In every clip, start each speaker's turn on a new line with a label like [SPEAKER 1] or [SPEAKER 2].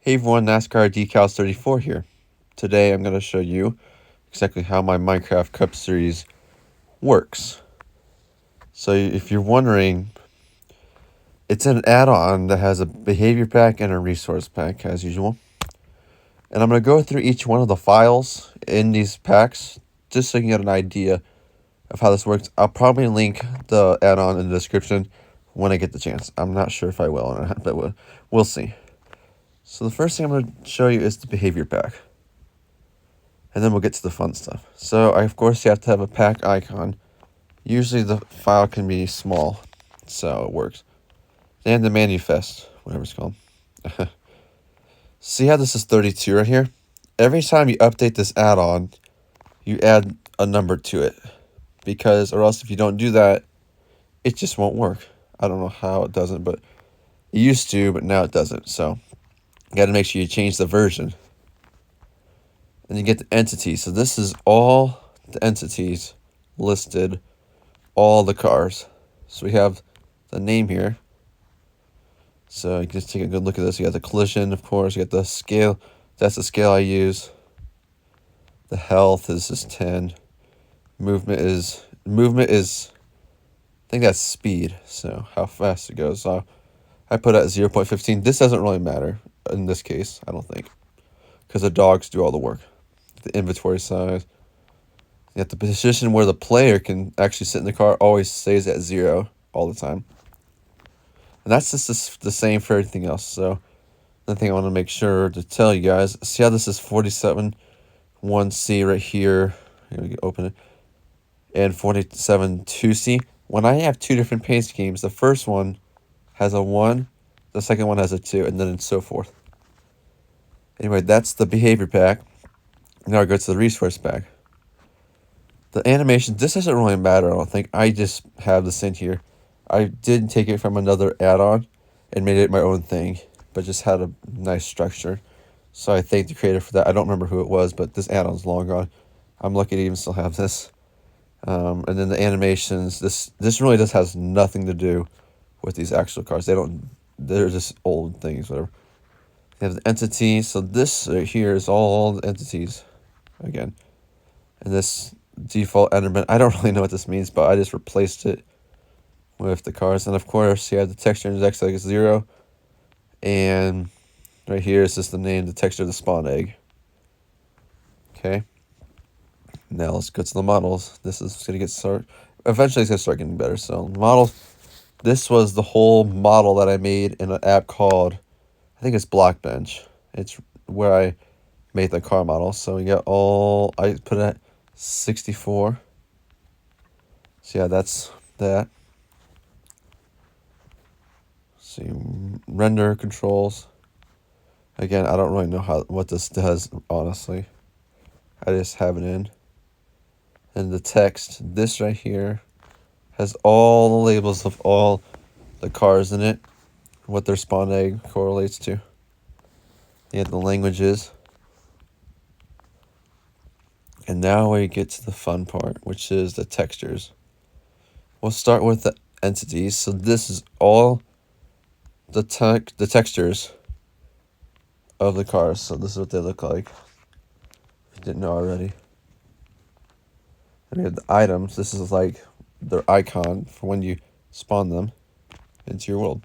[SPEAKER 1] Hey everyone, Nascar Decals 34 here. Today I'm going to show you exactly how my Minecraft Cup series works. So if you're wondering, it's an add-on that has a behavior pack and a resource pack as usual. And I'm going to go through each one of the files in these packs just so you can get an idea of how this works. I'll probably link the add-on in the description when I get the chance. I'm not sure if I will or not, but we'll see. So the first thing I'm going to show you is the behavior pack. And then we'll get to the fun stuff. So, of course, you have to have a pack icon. Usually the file can be small, so it works. And the manifest, whatever it's called. See how this is 32 right here? Every time you update this add-on, you add a number to it. Because, or else if you don't do that, it just won't work. I don't know how it doesn't, but it used to, but now it doesn't. So, you got to make sure you change the version. And you get the entities. So this is all the entities listed, all the cars. So we have the name here. So you can just take a good look at this. You got the collision, of course. You got the scale. That's the scale I use. The health is just 10. Movement is, I think that's speed. So how fast it goes. So I put it at 0.15. This doesn't really matter in this case, I don't think. Because the dogs do all the work. The inventory size. Yet the position where the player can actually sit in the car always stays at 0 all the time. And that's just the same for everything else. So the thing I want to make sure to tell you guys, see how this is 47 1C right here. Here we can open it. And 47 2C. When I have two different paint schemes, the first one has a 1, the second one has a 2, and then so forth. Anyway, that's the behavior pack. Now I go to the resource pack. The animation, this doesn't really matter, I don't think. I just have this in here. I did take it from another add-on and made it my own thing, but just had a nice structure. So I thank the creator for that. I don't remember who it was, but this add-on's long gone. I'm lucky to even still have this. And then the animations, this really just has nothing to do with these actual cards. They're just old things, whatever. They have the entities, so this right here is all the entities again. And this default Enderman, I don't really know what this means, but I just replaced it with the cars. And of course, you have the texture index like 0. And right here is just the name, the texture of the spawn egg. Okay. Now let's go to the models. This is going to get started. Eventually, it's going to start getting better. So, models. This was the whole model that I made in an app called, I think it's Blockbench. It's where I made the car model. So, we got all, I put it at 64. So, yeah, that's that. See, render controls. Again, I don't really know what this does, honestly. I just have it in. And the text, this right here, has all the labels of all the cars in it, what their spawn egg correlates to. You have the languages. And now we get to the fun part, which is the textures. We'll start with the entities. So this is all the textures of the cars. So this is what they look like, if you didn't know already. And we have the items. This is like their icon for when you spawn them into your world.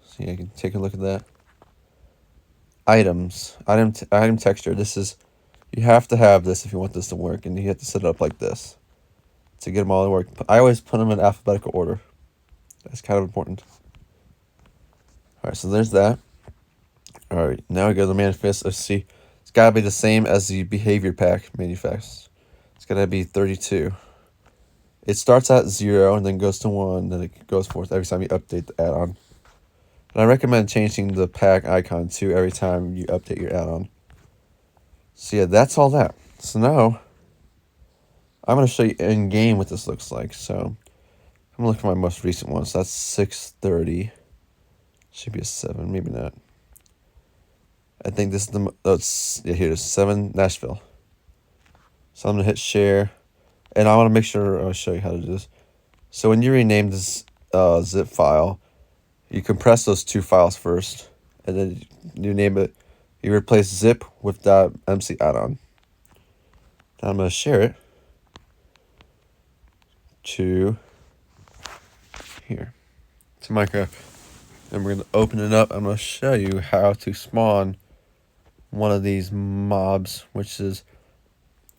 [SPEAKER 1] So yeah, you can take a look at that. Items. Item texture. This is, you have to have this if you want this to work, and you have to set it up like this to get them all to work. I always put them in alphabetical order. That's kind of important. Alright, so there's that. Alright, now we go to the manifest. Let's see. It's got to be the same as the behavior pack manifest. It's got to be 32. It starts at 0 and then goes to 1, then it goes forth every time you update the add-on. And I recommend changing the pack icon too every time you update your add-on. So yeah, that's all that. So now, I'm going to show you in-game what this looks like. So, I'm going to look for my most recent one. So that's 630. Should be a 7, maybe not. I think this is yeah, here it is, 7 Nashville. So I'm going to hit share. And I want to make sure I'll show you how to do this. So when you rename this zip file, you compress those two files first. and then you name it. You replace zip with that MC Addon. Now I'm going to share it to here, to Minecraft. And we're going to open it up. I'm going to show you how to spawn one of these mobs, which is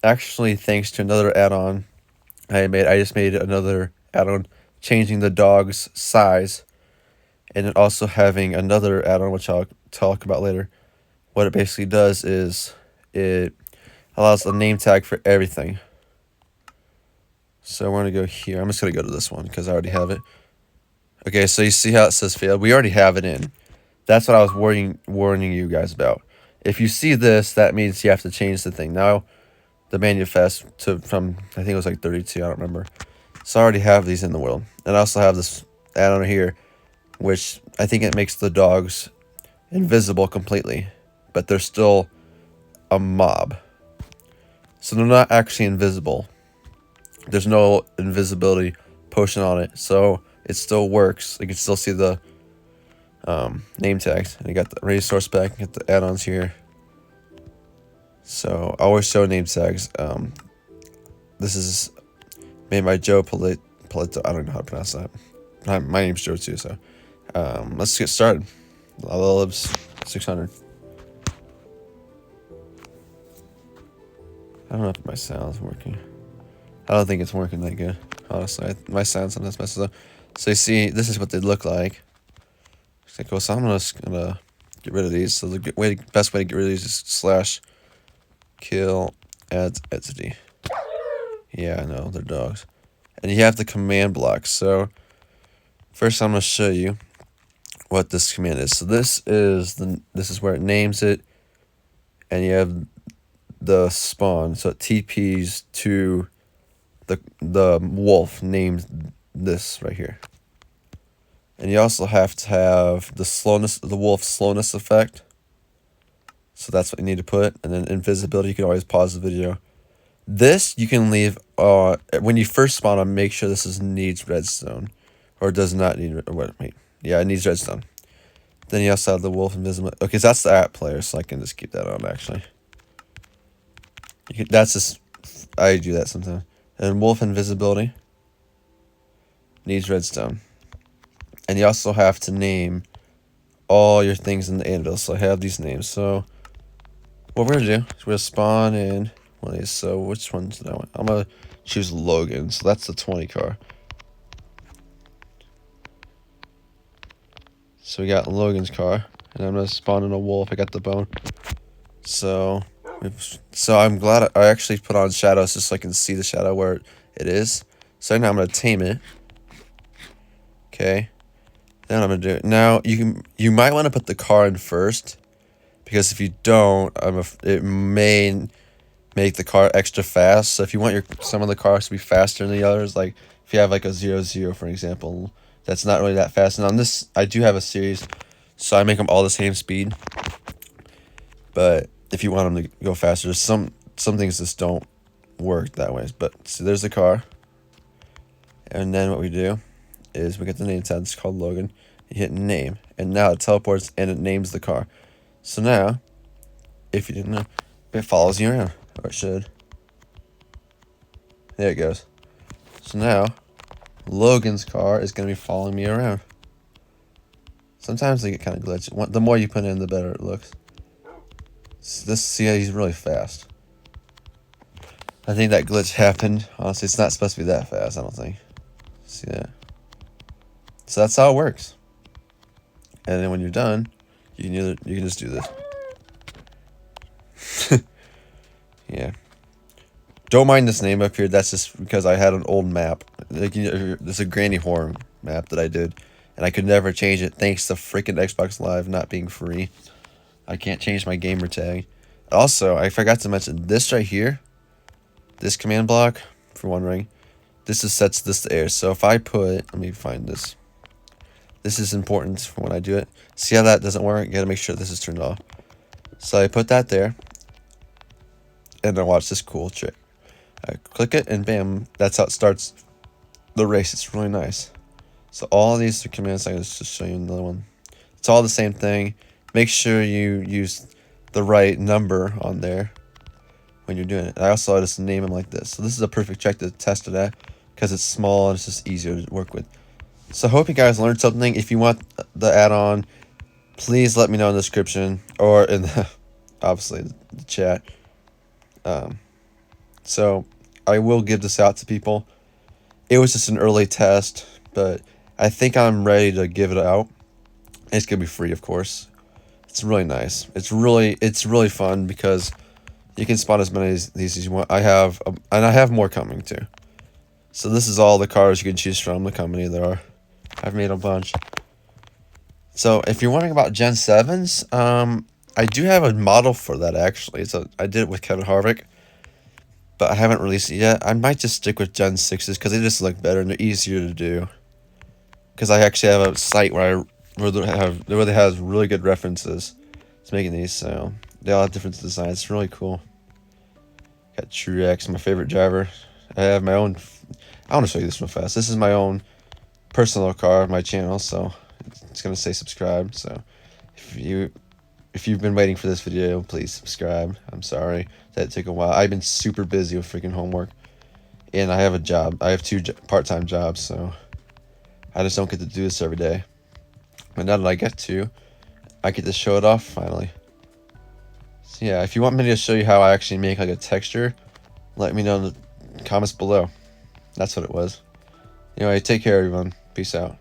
[SPEAKER 1] actually thanks to another add-on I made. I just made another add-on changing the dog's size, and then also having another add-on, which I'll talk about later. What it basically does is it allows a name tag for everything. So we're going to go here. I'm just going to go to this one because I already have it. Okay, so you see how it says failed? We already have it in. That's what I was warning you guys about. If you see this, that means you have to change the thing. Now, the manifest from, I think it was like 32, I don't remember. So I already have these in the world. And I also have this add-on here, which I think it makes the dogs invisible completely. But they're still a mob. So they're not actually invisible. There's no invisibility potion on it. So it still works. You can still see the name tags. And you got the resource pack, you got the add-ons here. So I always show name tags. This is made by Joe Polito. I don't know how to pronounce that. My name's Joe too, so let's get started. Lives 600. I don't know if my sound's working. I don't think it's working that good, honestly. My sound sometimes messes up. So you see, this is what they look like. So I'm just gonna get rid of these. So the best way to get rid of these is slash kill add entity. Yeah, I know, they're dogs. And you have the command block. So first I'm gonna show you what this command is. So this is where it names it, and you have the spawn. So it TPs to the wolf named this right here. And you also have to have the wolf slowness effect. So that's what you need to put. And then invisibility, you can always pause the video. This you can leave when you first spawn on, make sure this needs redstone. Or does not need, wait. Yeah, it needs redstone. Then you also have the wolf invisible. Okay, so that's the app player, so I can just keep that on actually. That's just, I do that sometimes. And wolf invisibility needs redstone. And you also have to name all your things in the anvil. So I have these names. So what we're gonna do is we're gonna spawn in one of these. So which one's that one? I'm gonna choose Logan. So that's the 20 car. So we got Logan's car, and I'm gonna spawn in a wolf. I got the bone. So I'm glad I actually put on shadows just so I can see the shadow where it is. So now I'm gonna tame it. Okay. Then I'm gonna do it. Now you might want to put the car in first, because if you don't, it may make the car extra fast. So if you want some of the cars to be faster than the others, like if you have like a 0-0 for example, that's not really that fast. And on this, I do have a series, so I make them all the same speed. But if you want them to go faster, some things just don't work that way. But see, there's the car, and then what we do is we get the name tag. It's called Logan. You hit name, and now it teleports and it names the car. So now, if you didn't know, it follows you around, or it should. There it goes. So now, Logan's car is going to be following me around. Sometimes they get kind of glitchy. The more you put in, the better it looks. See how he's really fast. I think that glitch happened. Honestly, it's not supposed to be that fast, I don't think. See that? So that's how it works. And then when you're done, you can just do this. Yeah. Don't mind this name up here. That's just because I had an old map. Like, this is a Granny Horror map that I did, and I could never change it thanks to freaking Xbox Live not being free. I can't change my gamer tag. Also, I forgot to mention this right here. This command block, for wondering, this just sets this to air. So if I let me find this. This is important for when I do it. See how that doesn't work? You gotta make sure this is turned off. So I put that there. And then watch this cool trick. I click it and bam, that's how it starts the race. It's really nice. So all of these are commands. I just show you another one. It's all the same thing. make sure you use the right number on there when you're doing it. I also just name them like this. So this is a perfect check to test it at because it's small and it's just easier to work with. So I hope you guys learned something. If you want the add-on, please let me know in the description or in the, obviously, the chat. So I will give this out to people. It was just an early test, but I think I'm ready to give it out. It's gonna be free, of course. It's really nice. It's really fun because you can spawn as many of these as you want. I have more coming too. So this is all the cars you can choose from. The company there are. I've made a bunch. So if you're wondering about Gen 7s, I do have a model for that actually. I did it with Kevin Harvick, but I haven't released it yet. I might just stick with Gen 6s because they just look better and they're easier to do. Because I actually have a site where really has really good references to making these. So they all have different designs. It's really cool. Got Truex, my favorite driver. I have my own. I want to show you this real fast. This is my own personal car, my channel. So it's gonna say subscribe. So if you've been waiting for this video, please subscribe. I'm sorry that it took a while. I've been super busy with freaking homework, and I have a job. I have 2 part-time jobs, so I just don't get to do this every day. But now that I get to show it off finally. So yeah, if you want me to show you how I actually make like a texture, let me know in the comments below. That's what it was. Anyway, take care everyone. Peace out.